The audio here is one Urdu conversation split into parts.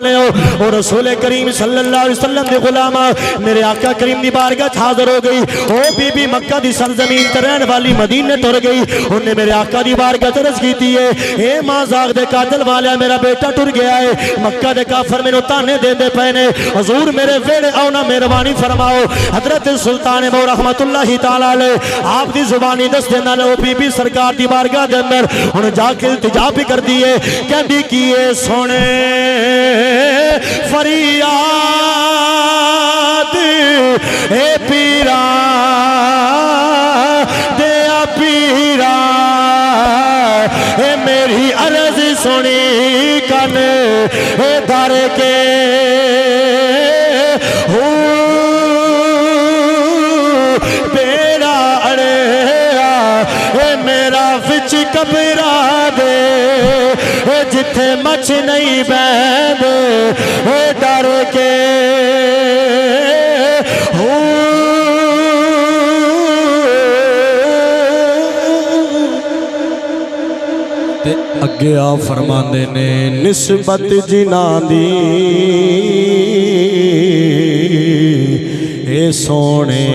اور رسول کریم صلی اللہ علیہ وسلم دے غلام میرے آقا کریم دی بارگاہ حاضر ہو گئی. او بی بی مکہ دی سرزمین تے رہن والی مدینے ٹر گئی. انہیں میرے آقا دی بارگاہ عرض کیتی ہے اے ماں زاغ دے قاتل والیا میرا بیٹا ٹر گیا ہے. مکہ دے کافر مینوں تانے دیندے پئے نے. حضور میرے ویڑے آؤ نا مہربانی فرماؤ. حضرت سلطان مو رحمت اللہ تعالی علیہ آپ دی زبانی دس دے نال او بی بی سرکار دی بارگاہ دے اندر ہن جا کے التجا بھی کر دی ہے کہندی کیے سونے فریاد اے پیرا دیا پیرا اے میری عرض سنی کن اے در کے بیڑا اڑیا اے میرا وچ کبرا دے جتھے مچ نہیں بیند اے ڈر کے اگے آپ فرماندے نے نسبت جنان دی اے سونے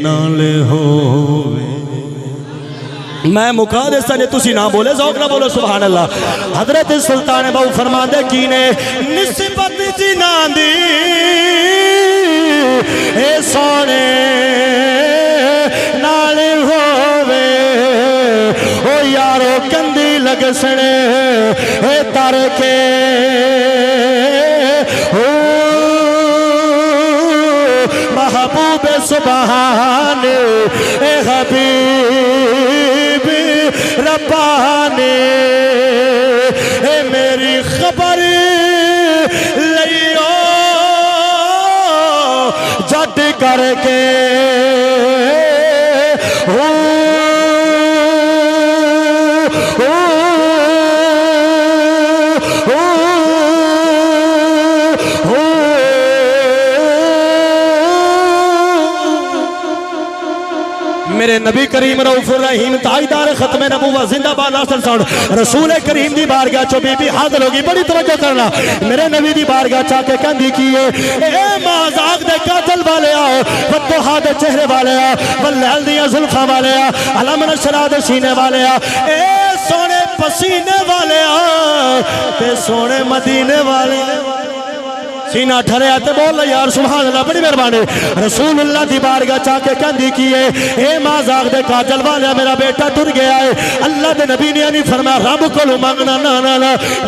نال ہووے. میں مکا دے سنے تسی نہ بولے ذوق نہ بولے سبحان اللہ. حضرت سلطان بہو فرماندے کی نے نسبت جنان دی اے سونے نال ہووے او یارو کندی لگ سنے اے تر کے محبوب سبحان اے حبیب ربانی اے میری خبر لئیو جد کر کے میرے نبی کریم رؤوف الرحیم تاجدار ختم نبوت زندہ باد ناصر ساؤنڈ رسول کریم دی بارگاہ چو بی بی حاضر ہوگی. بڑی توجہ کرنا میرے نبی دی بارگاہ چاہ کے کہندی کیے اے ماں زاغ دے قاتل والے آؤ فتوحا دے چہرے والے آؤ واللیل دیا زلفہ والے آؤ علم نشرہ دے سینے والے آؤ اے سونے پسینے والے آؤ تے سونے مدینے والے سینہ ٹھرے آتے بول رہا یار سبحان اللہ بڑی مہربانی. رسول اللہ دی بارگاہ چاہ کے کہندی کیے اے ماں زاغ دے قاتل والا میرا بیٹا ٹر گیا ہے. اللہ دے نبی نے نہیں فرمایا رب کو مانگنا نا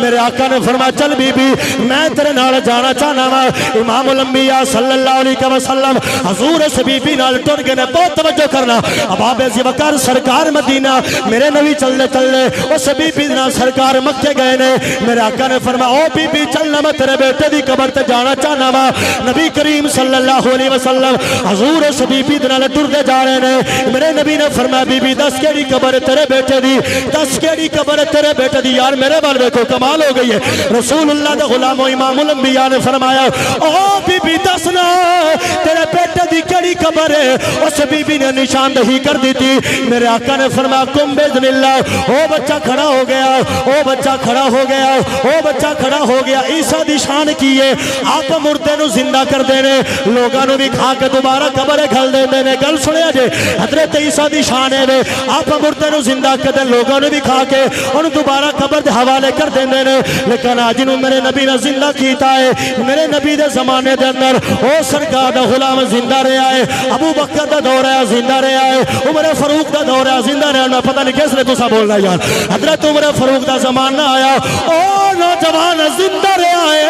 میرے آقا نے فرمایا چل بی بی میں تیرے نال جانا چاہنا وا. امام الانبیاء صلی اللہ علیہ وسلم حضور اس بی بی نال ٹر گئے نے. بہت توجہ کرنا اباب ذی وقار سرکار مدینہ میرے نبی چلنے اس بی بی نال سرکار مکے گئے نے. میرے آقا نے فرمایا او بی بی چلنا میں تیرے بیٹے دی قبر تے جانا چاہنا وا. نبی کریم صلی اللہ علیہ وسلم حضور اس بی بی دنال ٹر دے جا رہے نے. میرے نبی نے فرمایا بی بی دس کیڑی قبر تیرے بیٹے دی دس کیڑی قبر تیرے بیٹے دی. یار میرے بار دیکھو کمال ہو گئی ہے. رسول اللہ دے غلام و امام الانبیاء نے فرمایا او بی بی دس نا تیرے بیٹے دی کیڑی قبر ہے. اس بی بی نے نشاندہی کر دی تھی. میرے آقا نے فرمایا کم باذن اللہ او بچہ کھڑا ہو گیا او بچہ کھڑا ہو گیا او بچہ کھڑا ہو گیا. عیسیٰ دی شان کی ہے آپ مردے نو زندہ کر دینے لوگاں نو بھی کھا کے دوبارہ قبر گھل دے دینے. گل سنیا جے حضرت عیسیٰ دی شان ہے آپ مردے نو زندہ کر دے لوگاں نو بھی کھا کے انہوں دوبارہ قبر دے حوالے کر دے دینے. لیکن آج نو میرے نبی نے زندہ کیتا ہے. میرے نبی دے زمانے دے اندر او سرکار دا غلام زندہ رہا ہے. ابو بکر دا دور ہے زندہ رہا ہے. عمر فاروق دا دور ہے زندہ رہا ہے. پتہ نہیں کس نے تو سا بول رہا ہے یار. حضرت عمر فاروق دا زمانہ آیا او نوجوان زندہ رہا ہے.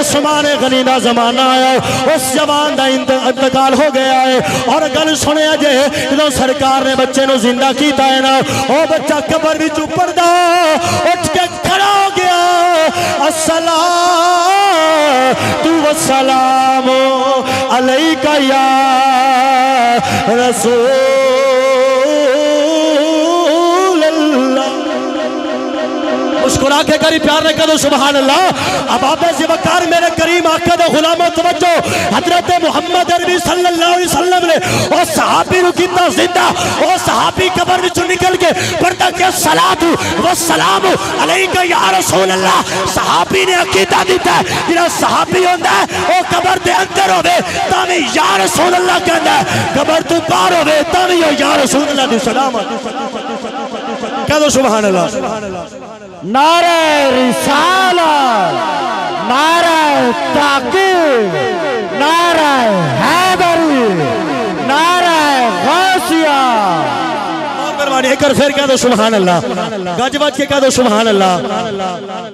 عثمان غنی دا زمانہ آیا اس جوان دا انتقال ہو گیا ہے. اور گل سنے جے جدوں سرکار نے بچے نو زندہ کیتا ہے نا او بچہ قبر وچ پردہ اٹھ کے کھڑا ہو گیا. السلام تو والسلام علیکہ یا رسول اللہ. مسکرا کے کری پیار نے کہا سبحان اللہ اب آپ سے وقار میرے کریم آقا دے غلاموں توجہ حضرت محمد عربی صلی اللہ علیہ وسلم نے او صحابی رو کیتا زندہ او صحابی قبر وچوں نکل کے پڑھتا کہ الصلاۃ والسلام علیکہ یا رسول اللہ صحابی نے عقیدہ دیتا ہے جنہاں صحابی ہوندہ ہے او قبر دے اندر ہوئے تاوی یا رسول اللہ کہندہ ہے قبر تو پار ہوئے تاوی یا رسول اللہ دی سلام کہہ دو سبحان اللہ نعرہ رسالت نعرہ تحقیق نعرہ حیدری نعرہ غوثیہ اور مہربانی ایک اور پھر کہہ دو سبحان اللہ گج بج کے کہہ دو سبحان اللہ